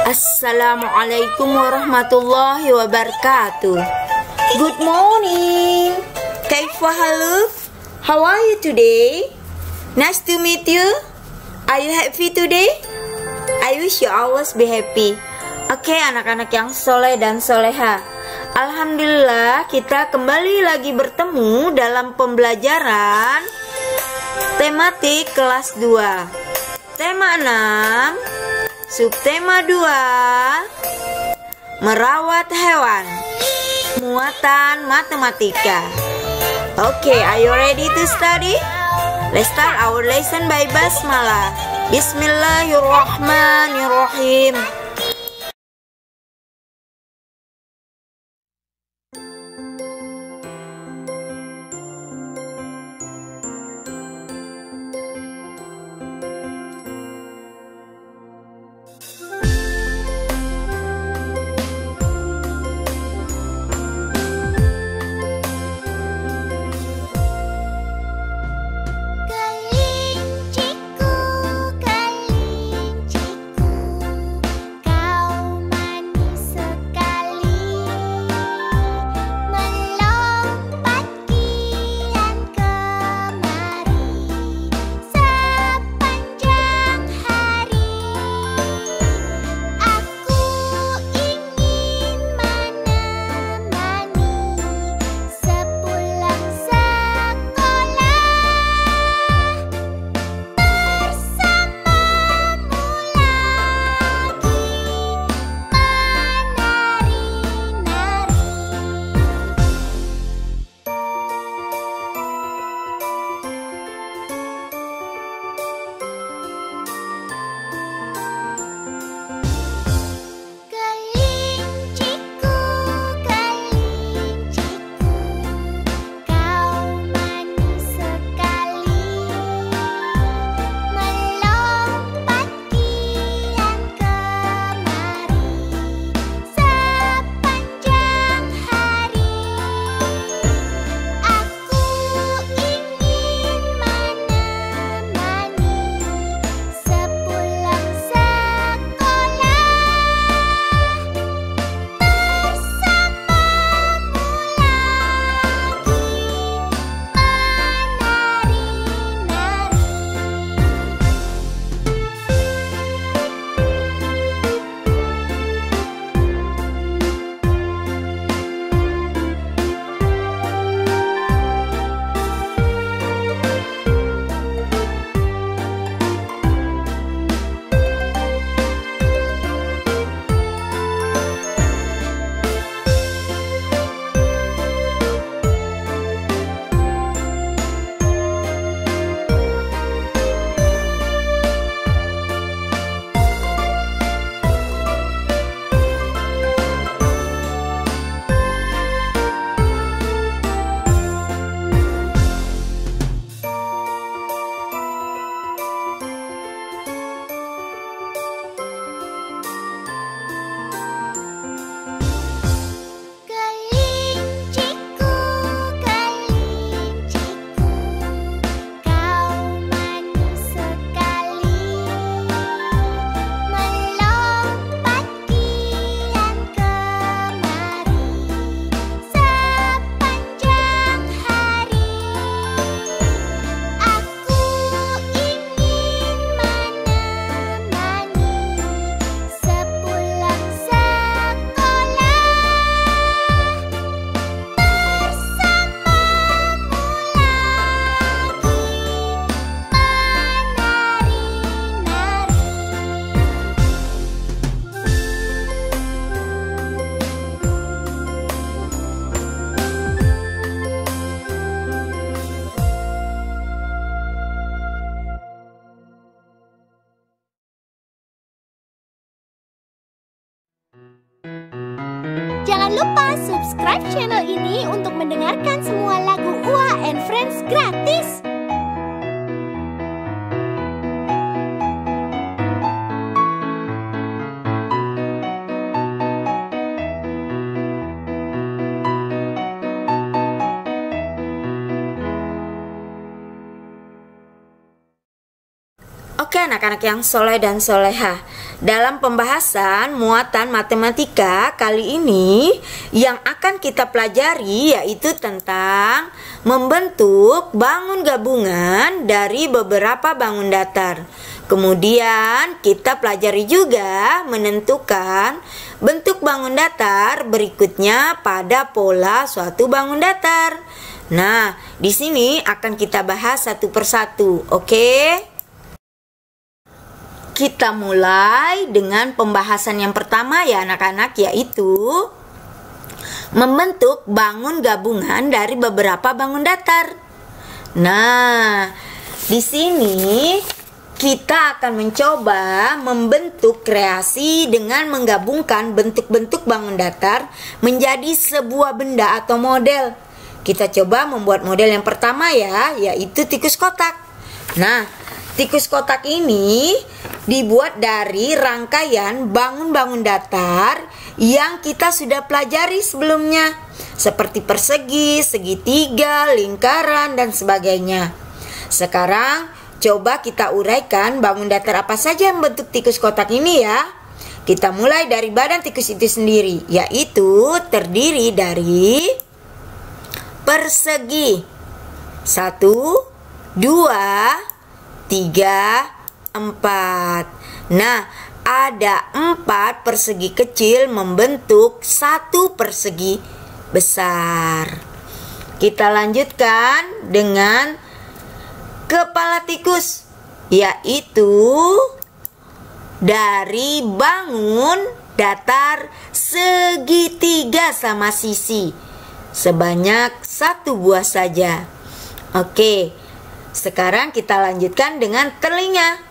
Assalamualaikum warahmatullahi wabarakatuh. Good morning. Kaifa haluk? How are you today? Nice to meet you. Are you happy today? I wish you always be happy. Oke, anak-anak yang soleh dan soleha, alhamdulillah kita kembali lagi bertemu dalam pembelajaran tematik kelas 2. Tema 6, subtema 2, merawat hewan, muatan matematika. Oke, are you ready to study? Let's start our lesson by basmalah. Bismillahirrahmanirrahim. Jangan lupa subscribe channel ini untuk mendengarkan semua lagu UA and Friends gratis. Oke anak-anak yang soleh dan soleha, dalam pembahasan muatan matematika kali ini yang akan kita pelajari yaitu tentang membentuk bangun gabungan dari beberapa bangun datar. Kemudian kita pelajari juga menentukan bentuk bangun datar berikutnya pada pola suatu bangun datar. Nah, di sini akan kita bahas satu persatu, oke? Kita mulai dengan pembahasan yang pertama ya anak-anak, yaitu membentuk bangun gabungan dari beberapa bangun datar. Nah, di sini kita akan mencoba membentuk kreasi dengan menggabungkan bentuk-bentuk bangun datar menjadi sebuah benda atau model. Kita coba membuat model yang pertama ya, yaitu tikus kotak. Nah, tikus kotak ini dibuat dari rangkaian bangun-bangun datar yang kita sudah pelajari sebelumnya, seperti persegi, segitiga, lingkaran, dan sebagainya. Sekarang coba kita uraikan bangun datar apa saja yang membentuk tikus kotak ini ya. Kita mulai dari badan tikus itu sendiri, yaitu terdiri dari persegi 1, 2, 3, 4. Nah, ada 4 persegi kecil membentuk satu persegi besar. Kita lanjutkan dengan kepala tikus, yaitu dari bangun datar segitiga sama sisi sebanyak 1 buah saja. Oke, sekarang kita lanjutkan dengan telinga.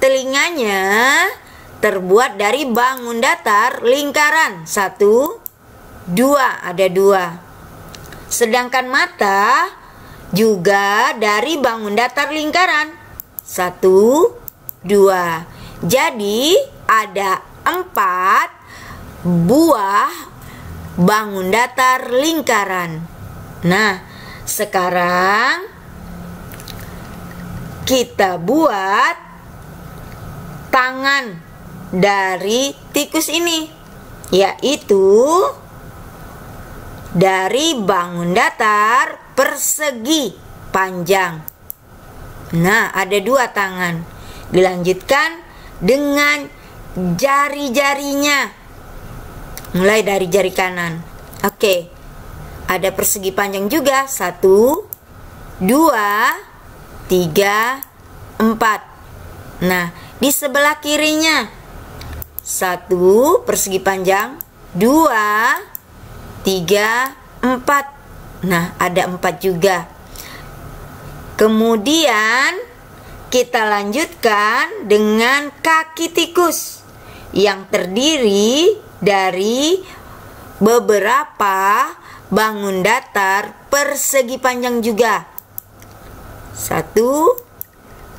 Telinganya terbuat dari bangun datar lingkaran 1, 2, ada 2. Sedangkan mata juga dari bangun datar lingkaran 1, 2. Jadi ada 4 buah bangun datar lingkaran. Nah, sekarang kita buat tangan dari tikus ini, yaitu dari bangun datar persegi panjang. Nah, ada 2 tangan. Dilanjutkan dengan jari-jarinya, mulai dari jari kanan. Oke, ada persegi panjang juga 1, 2, 3, 4. Nah, di sebelah kirinya 1 persegi panjang, 2, 3, 4. Nah, ada 4 juga. Kemudian kita lanjutkan dengan kaki tikus yang terdiri dari beberapa bangun datar persegi panjang juga. 1,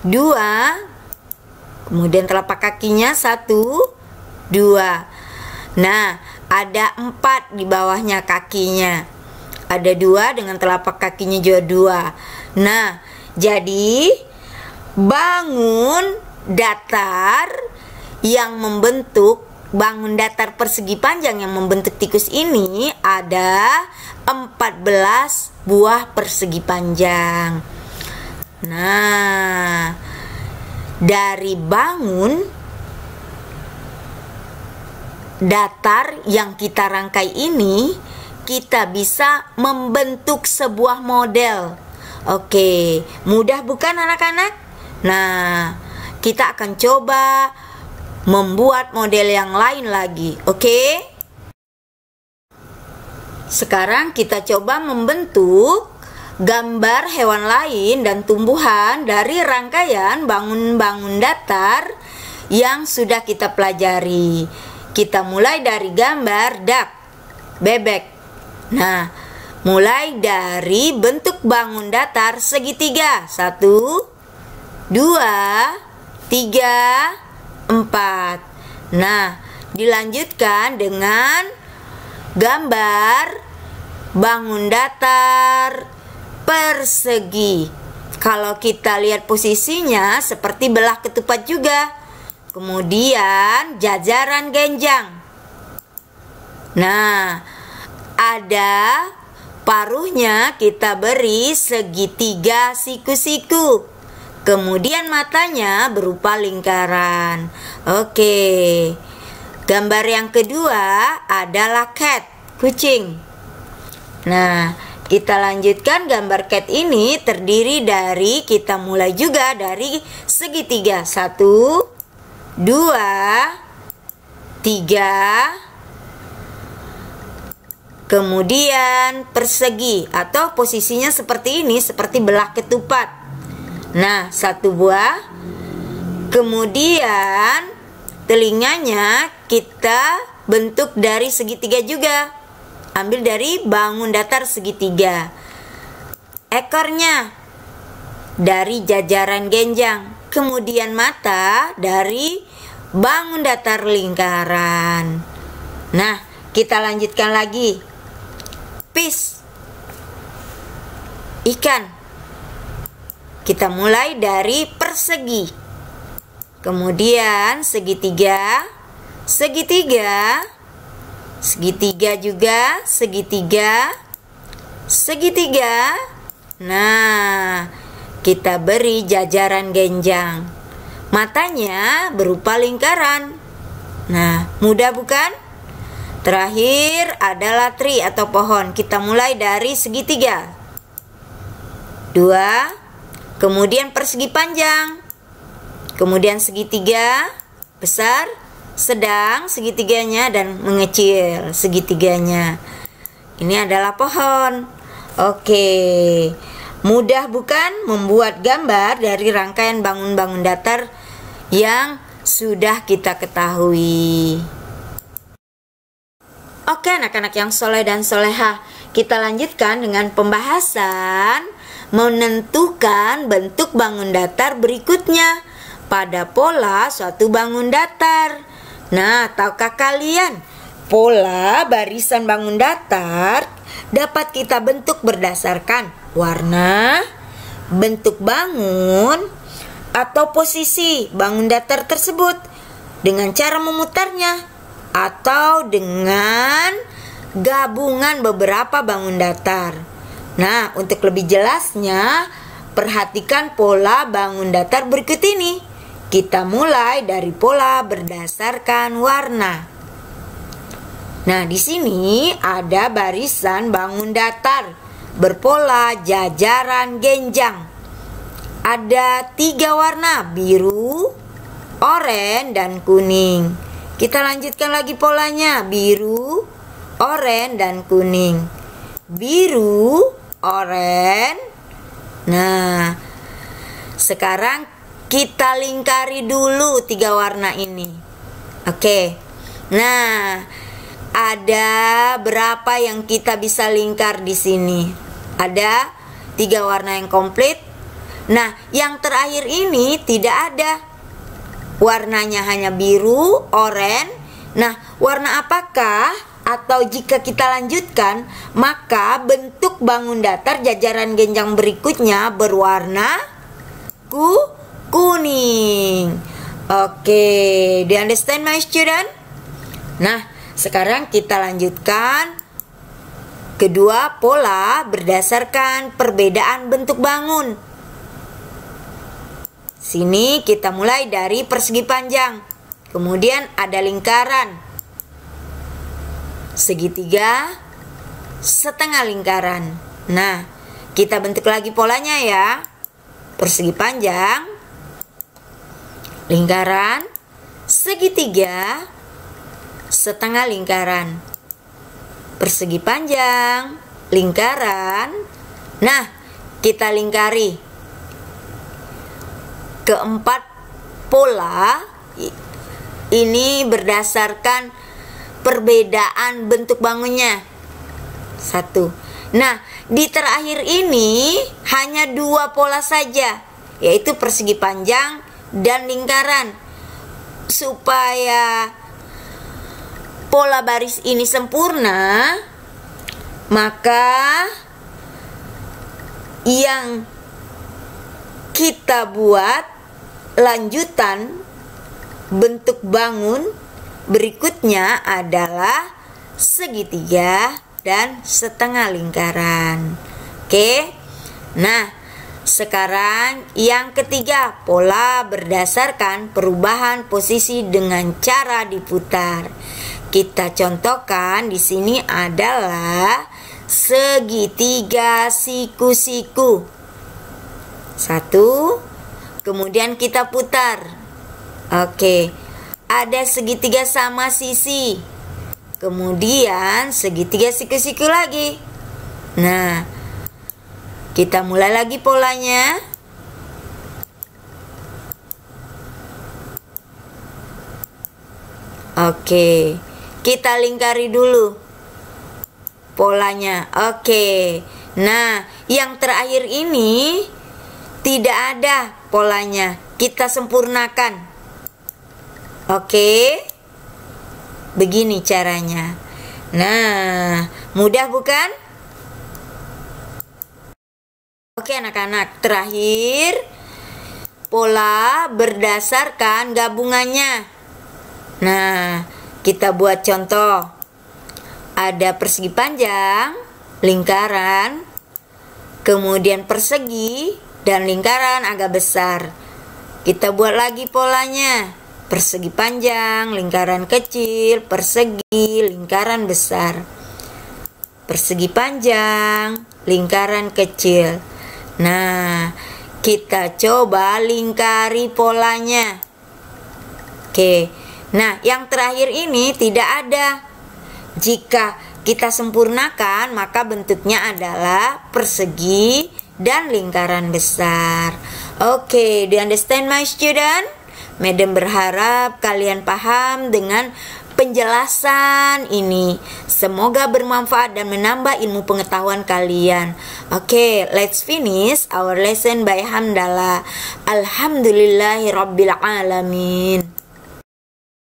2, kemudian telapak kakinya 1, 2. Nah, ada 4 di bawahnya kakinya. Ada 2 dengan telapak kakinya juga 2. Nah, jadi bangun datar yang membentuk bangun datar persegi panjang yang membentuk tikus ini ada 14 buah persegi panjang. Nah, dari bangun datar yang kita rangkai ini, kita bisa membentuk sebuah model. Oke, mudah bukan anak-anak? Nah, kita akan coba membuat model yang lain lagi, oke? Sekarang kita coba membentuk gambar hewan lain dan tumbuhan dari rangkaian bangun-bangun datar yang sudah kita pelajari. Kita mulai dari gambar duck, bebek. Nah, mulai dari bentuk bangun datar segitiga 1, 2, 3, 4. Nah, dilanjutkan dengan gambar bangun datar persegi Kalau kita lihat posisinya seperti belah ketupat juga. Kemudian jajaran genjang. Nah, ada paruhnya kita beri segitiga siku-siku. Kemudian matanya berupa lingkaran. Oke. Gambar yang kedua adalah cat, kucing. Nah, kita lanjutkan gambar cat ini terdiri dari, kita mulai juga dari segitiga. 1, 2, 3. Kemudian persegi atau posisinya seperti ini, seperti belah ketupat. Nah, 1 buah. Kemudian telinganya kita bentuk dari segitiga juga. Ambil dari bangun datar segitiga. Ekornya dari jajaran genjang. Kemudian mata dari bangun datar lingkaran. Nah, kita lanjutkan lagi. Fish, ikan. Kita mulai dari persegi. Kemudian segitiga, segitiga, segitiga juga, segitiga, segitiga. Nah, kita beri jajaran genjang. Matanya berupa lingkaran. Nah, mudah bukan? Terakhir adalah tree atau pohon. Kita mulai dari segitiga. 2, kemudian persegi panjang. Kemudian segitiga besar, sedang segitiganya, dan mengecil segitiganya. Ini adalah pohon. Oke. Mudah bukan membuat gambar dari rangkaian bangun-bangun datar yang sudah kita ketahui. Oke anak-anak yang soleh dan soleha, kita lanjutkan dengan pembahasan menentukan bentuk bangun datar berikutnya pada pola suatu bangun datar. Nah, tahukah kalian, pola barisan bangun datar dapat kita bentuk berdasarkan warna, bentuk bangun, atau posisi bangun datar tersebut dengan cara memutarnya, atau dengan gabungan beberapa bangun datar. Nah, untuk lebih jelasnya, perhatikan pola bangun datar berikut ini. Kita mulai dari pola berdasarkan warna. Nah, di sini ada barisan bangun datar berpola jajaran genjang. Ada 3 warna, biru, oranye, dan kuning. Kita lanjutkan lagi polanya, biru, oranye, dan kuning. Biru, oranye. Nah, sekarang kita lingkari dulu 3 warna ini. Oke. Nah, ada berapa yang kita bisa lingkar di sini? Ada 3 warna yang komplit. Nah, yang terakhir ini tidak ada. Warnanya hanya biru, oranye. Nah, warna apakah? Atau jika kita lanjutkan, maka bentuk bangun datar jajaran genjang berikutnya berwarna kuning. Oke, do you understand my student? Nah, sekarang kita lanjutkan kedua pola berdasarkan perbedaan bentuk bangun. Sini kita mulai dari persegi panjang. Kemudian ada lingkaran. Segitiga, setengah lingkaran. Nah, kita bentuk lagi polanya ya. Persegi panjang, lingkaran, segitiga, setengah lingkaran. Persegi panjang, lingkaran. Nah, kita lingkari keempat pola ini berdasarkan perbedaan bentuk bangunnya. 1. Nah, di terakhir ini hanya 2 pola saja, yaitu persegi panjang dan lingkaran. Supaya pola baris ini sempurna, maka yang kita buat lanjutan bentuk bangun berikutnya adalah segitiga dan setengah lingkaran. Oke. Nah, sekarang yang ketiga, pola berdasarkan perubahan posisi dengan cara diputar. Kita contohkan di sini adalah segitiga siku-siku. Satu, kemudian kita putar. Oke, ada segitiga sama sisi. Kemudian segitiga siku-siku lagi. Nah, kita mulai lagi polanya. Oke, kita lingkari dulu polanya. Oke. Nah, yang terakhir ini tidak ada polanya. Kita sempurnakan. Oke. Begini caranya. Nah, mudah bukan? Oke anak-anak, terakhir pola berdasarkan gabungannya. Nah, kita buat contoh. Ada persegi panjang, lingkaran, kemudian persegi, dan lingkaran agak besar. Kita buat lagi polanya. Persegi panjang, lingkaran kecil, persegi, lingkaran besar. Persegi panjang, lingkaran kecil. Nah, kita coba lingkari polanya. Oke. Nah, yang terakhir ini tidak ada. Jika kita sempurnakan, maka bentuknya adalah persegi dan lingkaran besar. Oke, do you understand my student? Madam berharap kalian paham dengan penjelasan ini. Semoga bermanfaat dan menambah ilmu pengetahuan kalian. Oke, let's finish our lesson by hamdalah. Alhamdulillahirabbil alamin.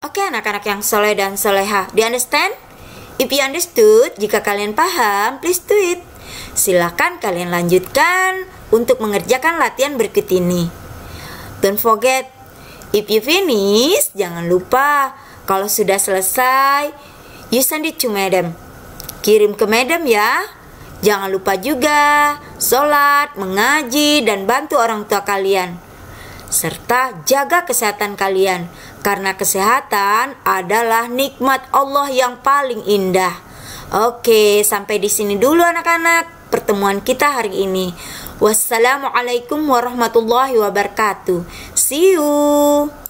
Oke anak-anak yang soleh dan soleha, do you understand? If you understood, jika kalian paham, please do it. Silakan kalian lanjutkan untuk mengerjakan latihan berikut ini. Don't forget, if you finish, jangan lupa kalau sudah selesai, you send it to madam. Kirim ke madam ya. Jangan lupa juga sholat, mengaji, dan bantu orang tua kalian. Serta jaga kesehatan kalian, karena kesehatan adalah nikmat Allah yang paling indah. Oke, sampai di sini dulu anak-anak pertemuan kita hari ini. Wassalamualaikum warahmatullahi wabarakatuh. See you.